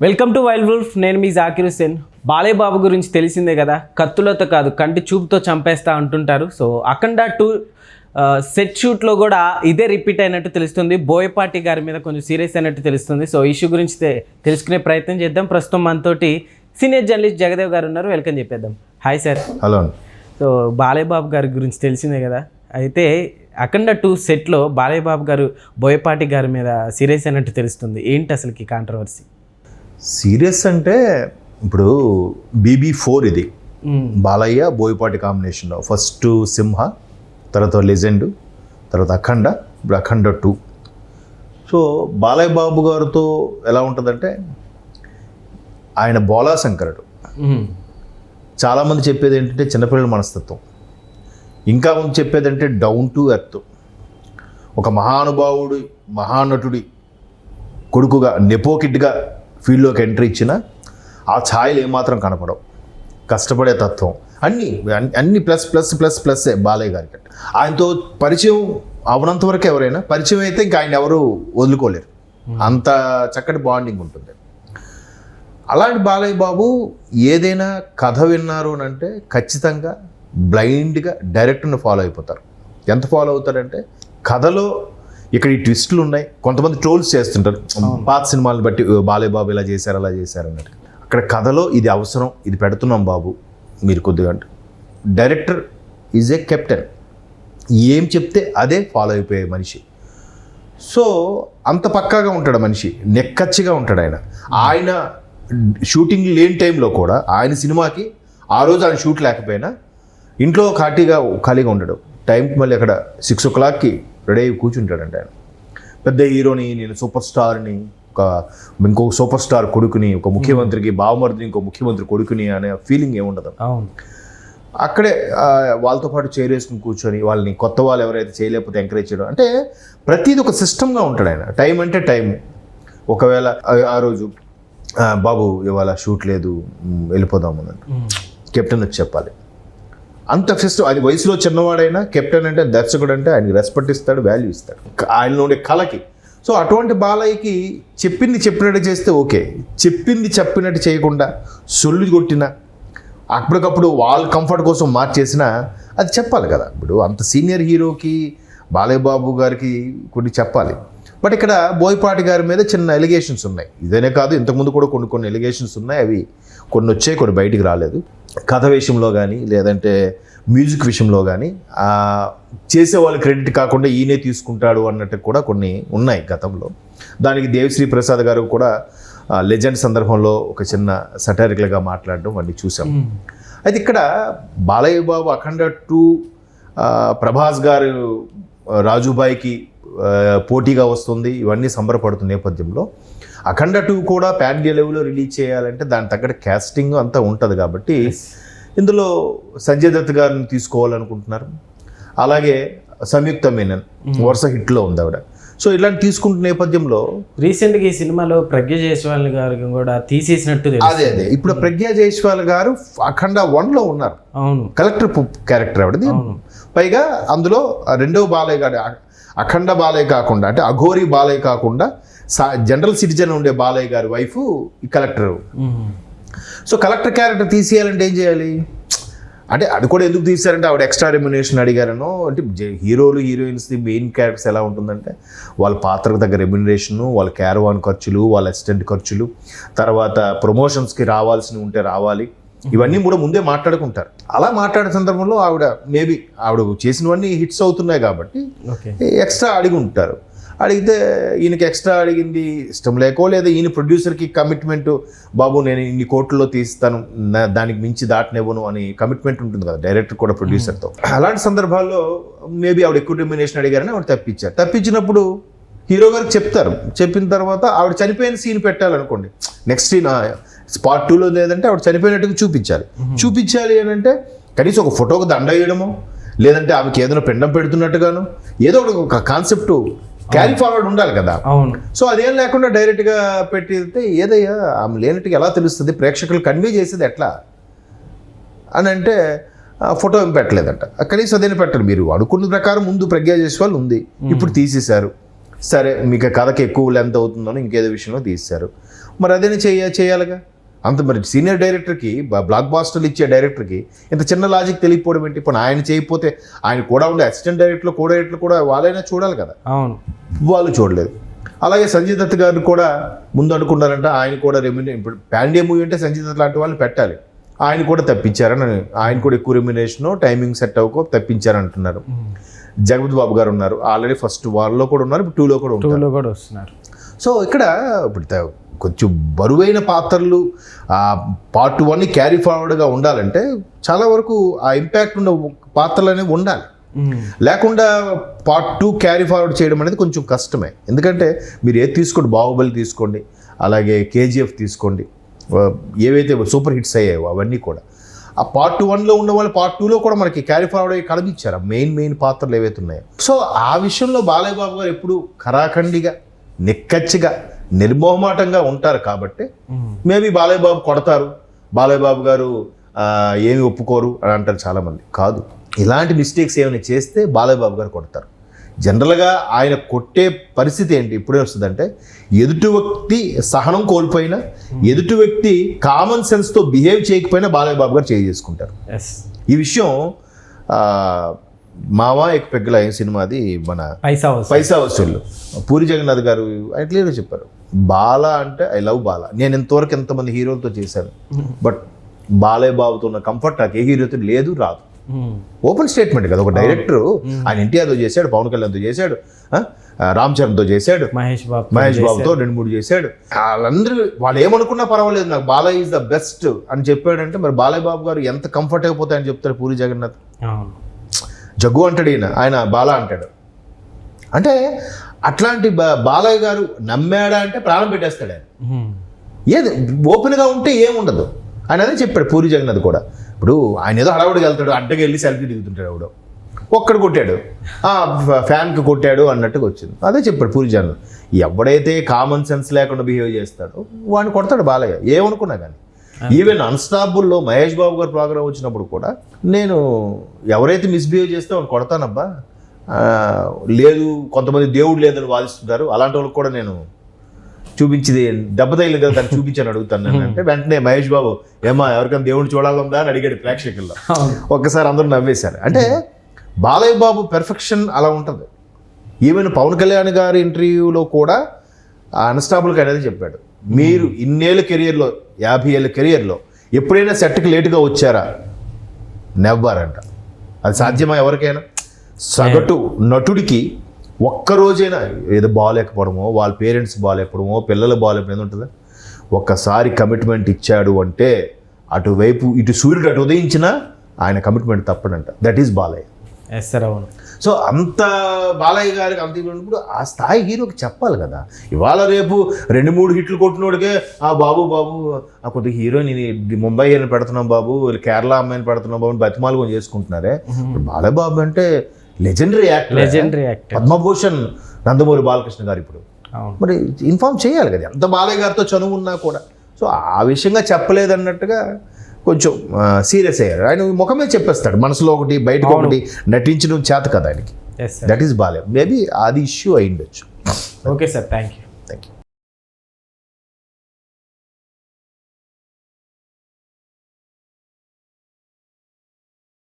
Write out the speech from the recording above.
Welcome to wild wolf. నేను మీ జాకిర్ హుసేన్. బాలయ్య బాబు గురించి తెలిసిందే కదా, కత్తులతో కాదు కంటి చూపుతో చంపేస్తా అంటుంటారు. సో అఖండ 2 సెట్ షూట్లో కూడా ఇదే రిపీట్ అయినట్టు తెలుస్తుంది. బోయపాటి గారి మీద కొంచెం సీరియస్ అయినట్టు తెలుస్తుంది. సో ఇష్యూ గురించి తెలుసుకునే ప్రయత్నం చేద్దాం. ప్రస్తుతం మనతోటి సీనియర్ జర్నలిస్ట్ జగదేవ్ గారు ఉన్నారు. వెల్కమ్ చెప్పేద్దాం. Hi sir. Hello. So Balayya Babu గారి గురించి తెలిసిందే కదా, అయితే అఖండ 2 సెట్లో బాలయ్య బాబు గారు బోయపాటి గారి మీద సీరియస్ అయినట్టు తెలుస్తుంది. ఏంటి అసలుకి కాంట్రవర్సీ? సీరియస్ అంటే ఇప్పుడు BB4 ఇది బాలయ్య బోయపాటి కాంబినేషన్లో ఫస్ట్ సింహ, తర్వాత లెజెండ్, తర్వాత అఖండ, ఇప్పుడు అఖండ 2. సో బాలయ్య బాబు గారితో ఎలా ఉంటుందంటే ఆయన బోలాశంకరుడు. చాలామంది చెప్పేది ఏంటంటే చిన్నపిల్లల మనస్తత్వం, ఇంకా ముందు చెప్పేది అంటే డౌన్ టు ఎర్త్, ఒక మహానుభావుడి మహానటుడి కొడుకుగా నెపోకిడ్గా ఫీల్డ్లోకి ఎంట్రీ ఇచ్చిన ఆ ఛాయలు ఏమాత్రం కనపడవు. కష్టపడే తత్వం అన్ని ప్లస్సే బాలయ్య గారికి. ఆయనతో పరిచయం అవనంత వరకు ఎవరైనా పరిచయం అయితే ఇంకా ఆయన ఎవరు వదులుకోలేరు, అంత చక్కటి బాండింగ్ ఉంటుంది. అలాంటి బాలయ్య బాబు ఏదైనా కథ విన్నారు అని అంటే ఖచ్చితంగా బ్లైండ్గా డైరెక్టర్ని ఫాలో అయిపోతారు. ఎంత ఫాలో అవుతారంటే కథలో ఇక్కడ ఈ ట్విస్టులు ఉన్నాయి. కొంతమంది ట్రోల్స్ చేస్తుంటారు పాత సినిమాలను బట్టి, బాలయ్య బాబు ఇలా చేశారు అలా చేశారు అన్నట్టు. అక్కడ కథలో ఇది అవసరం, ఇది పెడుతున్నాం బాబు మీరు కొద్దిగా అంటే. డైరెక్టర్ ఈజ్ ఏ కెప్టెన్, ఏం చెప్తే అదే ఫాలో అయిపోయే మనిషి. సో అంత పక్కాగా ఉంటాడు మనిషి, నెక్కచ్చిగా ఉంటాడు ఆయన. ఆయన షూటింగ్ లేని టైంలో కూడా ఆయన సినిమాకి ఆ రోజు ఆయన షూట్ లేకపోయినా ఇంట్లో ఖాళీగా ఉండడు. టైంకి మళ్ళీ అక్కడ 6 o'clockకి రెడీ అయ్యి కూర్చుంటాడంటే ఆయన. పెద్ద హీరోని, నేను సూపర్ స్టార్ని, ఇంకో సూపర్ స్టార్ కొడుకుని, ఒక ముఖ్యమంత్రికి బావమరిదిని, ఇంకో ముఖ్యమంత్రి కొడుకుని అనే ఫీలింగ్ ఏముండదు. అక్కడే వాళ్ళతో పాటు చేరేసుకుని కూర్చొని వాళ్ళని కొత్త వాళ్ళు ఎవరైతే చేయలేకపోతే ఎంకరేజ్ చేయడం, అంటే ప్రతిదీ ఒక సిస్టమ్గా ఉంటాడు ఆయన. టైం అంటే టైం. ఒకవేళ ఆ రోజు బాబు ఇవాళ షూట్ లేదు వెళ్ళిపోదాము అని కెప్టెన్ వచ్చి చెప్పాలి. అంత అది వయసులో చిన్నవాడైనా కెప్టెన్ అంటే దర్శకుడు అంటే ఆయనకి రెస్పెక్ట్ ఇస్తాడు, వాల్యూ ఇస్తాడు ఆయనలో ఉండే కళకి. సో అటువంటి బాలయ్యకి చెప్పింది చెప్పినట్టు చేస్తే ఓకే, చెప్పింది చెప్పినట్టు చేయకుండా సొల్లు కొట్టినా అప్పటికప్పుడు వాళ్ళ కంఫర్ట్ కోసం మార్చేసినా అది చెప్పాలి కదా. ఇప్పుడు అంత సీనియర్ హీరోకి బాలయ్య బాబు గారికి కొన్ని చెప్పాలి. బట్ ఇక్కడ బోయపాటి గారి మీద చిన్న ఎలిగేషన్స్ ఉన్నాయి. ఇదేనే కాదు, ఇంతకుముందు కూడా కొన్ని ఎలిగేషన్స్ ఉన్నాయి. అవి కొన్ని వచ్చాయి, కొన్ని బయటికి రాలేదు. కథ విషయంలో కానీ లేదంటే మ్యూజిక్ విషయంలో కానీ చేసేవాళ్ళు క్రెడిట్ కాకుండా ఈయనే తీసుకుంటాడు అన్నట్టు కూడా కొన్ని ఉన్నాయి గతంలో. దానికి దేవిశ్రీ ప్రసాద్ గారు కూడా లెజెండ్ సందర్భంలో ఒక చిన్న సటారికల్గా మాట్లాడడం అన్నీ చూసాం. అయితే ఇక్కడ బాలయ్య బాబు అఖండ 2 ప్రభాస్ గారు రాజుబాయికి పోటీగా వస్తుంది, ఇవన్నీ సంబరపడుతున్న నేపథ్యంలో అఖండ 2 కూడా ప్యాన్ ఇండియా లెవెల్లో రిలీజ్ చేయాలంటే దాని తగ్గట్టు క్యాస్టింగ్ అంతా ఉంటుంది. కాబట్టి ఇందులో సంజయ్ దత్ గారిని తీసుకోవాలనుకుంటున్నారు. అలాగే సంయుక్త మీనన్ వరుస హిట్లో ఉంది ఆవిడ. సో ఇలాంటి తీసుకుంటున్న నేపథ్యంలో రీసెంట్గా ఈ సినిమాలో ప్రజ్ఞ జైస్వాల్ గారు కూడా తీసేసినట్టు అదే ఇప్పుడు ప్రజ్ఞ జైస్వాల్ గారు అఖండ 1లో ఉన్నారు. అవును, కలెక్టర్ క్యారెక్టర్ ఆవిడది. పైగా అందులో రెండవ బాలయ్య గారు అఖండ బాలయ్య కాకుండా, అంటే అఘోరి బాలయ్య కాకుండా జనరల్ సిటిజన్ ఉండే బాలయ్య గారి వైఫ్ ఈ కలెక్టర్. సో కలెక్టర్ క్యారెక్టర్ తీసేయాలంటే ఏం చేయాలి అంటే, అది కూడా ఎందుకు తీశారంటే ఆవిడ ఎక్స్ట్రా రెమ్యునేషన్ అడిగారనో. అంటే హీరోలు హీరోయిన్స్ మెయిన్ క్యారెక్టర్స్ ఎలా ఉంటుందంటే వాళ్ళ పాత్రకు తగ్గ రెమ్యునరేషను, వాళ్ళ క్యారవాన్ ఖర్చులు, వాళ్ళ అసిస్టెంట్ ఖర్చులు, తర్వాత ప్రమోషన్స్కి రావాల్సి ఉంటే రావాలి, ఇవన్నీ కూడా ముందే మాట్లాడుకుంటారు. అలా మాట్లాడే సందర్భంలో ఆవిడ చేసినవన్నీ హిట్స్ అవుతున్నాయి కాబట్టి ఎక్స్ట్రా అడిగి ఉంటారు. అడిగితే ఈయనకి ఎక్స్ట్రా అడిగింది ఇష్టం లేకో, లేదా ఈయన ప్రొడ్యూసర్కి కమిట్మెంట్, బాబు నేను ఇన్ని కోట్లలో తీస్తాను, దానికి మించి దాటనివ్వను అని కమిట్మెంట్ ఉంటుంది కదా డైరెక్టర్ కూడా ప్రొడ్యూసర్తో. అలాంటి సందర్భాల్లో మేబీ ఆవిడ ఎక్కువ రెమ్యునేషన్ అడిగారని ఆవిడ తప్పించారు. తప్పించినప్పుడు హీరో గారికి చెప్తారు. చెప్పిన తర్వాత ఆవిడ చనిపోయిన సీన్ పెట్టాలనుకోండి, నెక్స్ట్ సీన్ Part 2లో లేదంటే ఆవిడ చనిపోయినట్టుగా చూపించాలి అని అంటే కనీసం ఒక ఫోటోకి దండ వేయడమో, లేదంటే ఆమెకి ఏదైనా పిండం పెడుతున్నట్టుగాను ఏదో ఒక కాన్సెప్ట్ క్యారీ ఫార్వర్డ్ ఉండాలి కదా. అవును. సో అదేం లేకుండా డైరెక్ట్గా పెట్టితే ఏదయ్యా ఆమె లేనట్టుగా ఎలా తెలుస్తుంది, ప్రేక్షకులు కన్వే చేసేది ఎట్లా అని అంటే ఫోటో ఏం పెట్టలేదంట. కనీసం అదేనా పెట్టారు. మీరు అనుకున్న ప్రకారం ముందు ప్రజ్ఞ జైస్వాల్ ఉంది, ఇప్పుడు తీసేశారు. సరే మీకు కథకి ఎక్కువ లెంత్ అవుతుందని ఇంకేదో విషయంలో తీశారు. మరి అదేనే చేయాలిగా. అంత మరి సీనియర్ డైరెక్టర్కి బ్లాక్ బాస్టర్లు ఇచ్చే డైరెక్టర్కి ఇంత చిన్న లాజిక్ తెలియకపోవడం ఏంటి? ఇప్పుడు ఆయన చేయకపోతే ఆయన కూడా ఉండే అసిస్టెంట్ డైరెక్టర్లు కూడా వాళ్ళైనా చూడాలి కదా. అవును, వాళ్ళు చూడలేదు. అలాగే సంజయ్ దత్ గారిని కూడా ముందు అనుకున్నారంట, ఆయన కూడా ఇప్పుడు పాండ్యా మూవీ అంటే సంజయ్ దత్ లాంటి వాళ్ళని పెట్టాలి, ఆయన కూడా తప్పించారని, ఆయన కూడా ఎక్కువ రెమ్యునేషన్ టైమింగ్ సెట్ అవ్వకో తప్పించారని అంటున్నారు. జగపతి బాబు గారు ఉన్నారు, ఆల్రెడీ ఫస్ట్ వాళ్ళలో కూడా ఉన్నారు, ఇప్పుడు 2లో కూడా వస్తున్నారు. సో ఇక్కడ ఇప్పుడు కొంచెం బరువైన పాత్రలు పార్ట్ 1 క్యారీ ఫార్వర్డ్గా ఉండాలంటే చాలా వరకు ఆ ఇంపాక్ట్ ఉన్న పాత్రలు అనేవి ఉండాలి. లేకుండా పార్ట్ 2 క్యారీ ఫార్వర్డ్ చేయడం అనేది కొంచెం కష్టమే. ఎందుకంటే మీరు ఏది తీసుకోండి, బాహుబలి తీసుకోండి, అలాగే KGF తీసుకోండి, ఏవైతే సూపర్ హిట్స్ అయ్యాయో అవన్నీ కూడా ఆ పార్ట్ 1లో ఉన్న వాళ్ళు పార్ట్ 2లో కూడా మనకి క్యారీ ఫార్వర్డ్ అయ్యి కనిపించారు మెయిన్ పాత్రలు ఏవైతే ఉన్నాయో. సో ఆ విషయంలో బాలయ్య బాబు గారు ఎప్పుడు ఖరాఖండిగా నిక్కచ్చిగా నిర్మోహమాటంగా ఉంటారు కాబట్టి మేబీ బాలయ్య బాబు కొడతారు, బాలయ్య బాబు గారు ఏమి ఒప్పుకోరు అని అంటారు చాలామంది. కాదు, ఇలాంటి మిస్టేక్స్ ఏమైనా చేస్తే బాలయ్య బాబు గారు కొడతారు. జనరల్గా ఆయన కొట్టే పరిస్థితి ఏంటి ఇప్పుడే వస్తుందంటే, ఎదుటి వ్యక్తి సహనం కోల్పోయినా, ఎదుటి వ్యక్తి కామన్ సెన్స్తో బిహేవ్ చేయకపోయినా బాలయ్య బాబు గారు చేసుకుంటారు. ఈ విషయం మావా ఎక్ పెగ్గల సినిమాది మన పైసా వసూళ్ళు పూరి జగన్నాథ్ గారు ఆయన క్లియర్గా చెప్పారు, బాల అంటే ఐ లవ్ బాల. నేను ఇంతవరకు ఎంతమంది హీరోలతో చేశాను, బట్ బాలయ్య బాబుతో ఉన్న కంఫర్ట్ నాకు ఏ హీరోతో లేదు, రాదు. ఓపెన్ స్టేట్మెంట్ కదా ఒక డైరెక్టర్. ఆయన ఎన్టీఆర్తో చేశాడు, పవన్ కళ్యాణ్తో చేశాడు, రామ్ చరణ్తో చేశాడు, మహేష్ బాబుతో 2-3 చేశాడు. వాళ్ళందరూ వాళ్ళు ఏమనుకున్నా పర్వాలేదు, నాకు బాలయ్య ఈజ్ ద బెస్ట్ అని చెప్పాడంటే మరి బాలయ్య బాబు గారు ఎంత కంఫర్ట్ అయిపోతే ఆయన చెప్తాడు. పూరి జగన్నాథ్ జగ్గు అంటాడు, ఆయన బాలా అంటాడు. అంటే అట్లాంటి బాలయ్య గారు నమ్మాడా అంటే ప్రాణం పెట్టేస్తాడు ఆయన. ఏది ఓపెన్గా ఉంటే ఏముండదు ఆయన అదే చెప్పాడు పూరి జగన్నాథ్ కూడా. ఇప్పుడు ఆయన ఏదో హడావుడికి వెళ్తాడు, అడ్డకి వెళ్ళి సెల్ఫీ దిగుతుంటాడు, ఎవడో ఒక్కడు కొట్టాడు, ఫ్యాన్కి కొట్టాడు అన్నట్టుగా వచ్చింది. అదే చెప్పాడు పూరి జగన్నాథ్. ఎవడైతే కామన్ సెన్స్ లేకుండా బిహేవ్ చేస్తాడో వాడిని కొడతాడు బాలయ్య, ఏమనుకున్నా కానీ. ఈవెన్ అన్స్టాపుల్లో మహేష్ బాబు గారు ప్రోగ్రామ్ వచ్చినప్పుడు కూడా నేను ఎవరైతే మిస్బిహేవ్ చేస్తే వాడిని కొడతానబ్బా, లేదు కొంతమంది దేవుడు లేదని వాదిస్తుంటారు, అలాంటి వాళ్ళకి కూడా నేను చూపించింది దెబ్బ తగిలి కదా దాన్ని చూపించాను అడుగుతాను అంటే వెంటనే మహేష్ బాబు ఏమా ఎవరికైనా దేవుడిని చూడాలందా అని అడిగాడు ప్రేక్షకుల్లో. ఒక్కసారి అందరూ నవ్వేశారు. అంటే బాలయ్య బాబు పెర్ఫెక్షన్ అలా ఉంటుంది. ఈవెన్ పవన్ కళ్యాణ్ గారి ఇంటర్వ్యూలో కూడా అన్స్టాపుల్కి అనేది చెప్పాడు, మీరు ఇన్నేళ్ళ కెరియర్లో 50 ఏళ్ళ కెరియర్లో ఎప్పుడైనా సెట్కి లేటుగా వచ్చారా? నెవ్వర్ అంట. అది సాధ్యమా ఎవరికైనా? సగటు నటుడికి ఒక్కరోజైనా ఏదో బాగాలేకపోవడమో, వాళ్ళ పేరెంట్స్ బాగాలేకపోవడమో, పిల్లలు బాగాలేకపోవడం ఉంటుందా? ఒక్కసారి కమిట్మెంట్ ఇచ్చాడు అంటే అటువైపు ఇటు సూర్యుడు అటు ఉదయించినా ఆయన కమిట్మెంట్ తప్పడంట. That is Balayya. అవును. సో అంత బాలయ్య గారికి అంత ఉన్నప్పుడు ఆ స్థాయి హీరోకి చెప్పాలి కదా. ఇవాళ రేపు 2-3 హిట్లు కొట్టినోడికే బాబు కొద్దిగా హీరోయిన్ ముంబై అని పెడుతున్నాం బాబు, కేరళ అమ్మాయిని పెడుతున్నాం బాబు అని బతిమాలు కొని చేసుకుంటున్నారే. బాలయ్య బాబు అంటే లెజెండరీ యాక్టర్, పద్మభూషణ్ నందమూరి బాలకృష్ణ గారు. ఇప్పుడు మరి ఇన్ఫార్మ్ చేయాలి కదా, ఎంత బాలయ్య గారితో చనువు ఉన్నా కూడా. సో ఆ విషయంగా చెప్పలేదన్నట్టుగా కొంచెం సీరియస్ అయ్యారు. ఆయన ముఖమే చెప్పేస్తాడు, మనసులో ఒకటి బయటకు ఒకటి నటించడం చేత కదా ఆయనకి. That is Balayya. మేబీ అది ఇష్యూ అయి ఉండొచ్చు. Okay sir, thank you.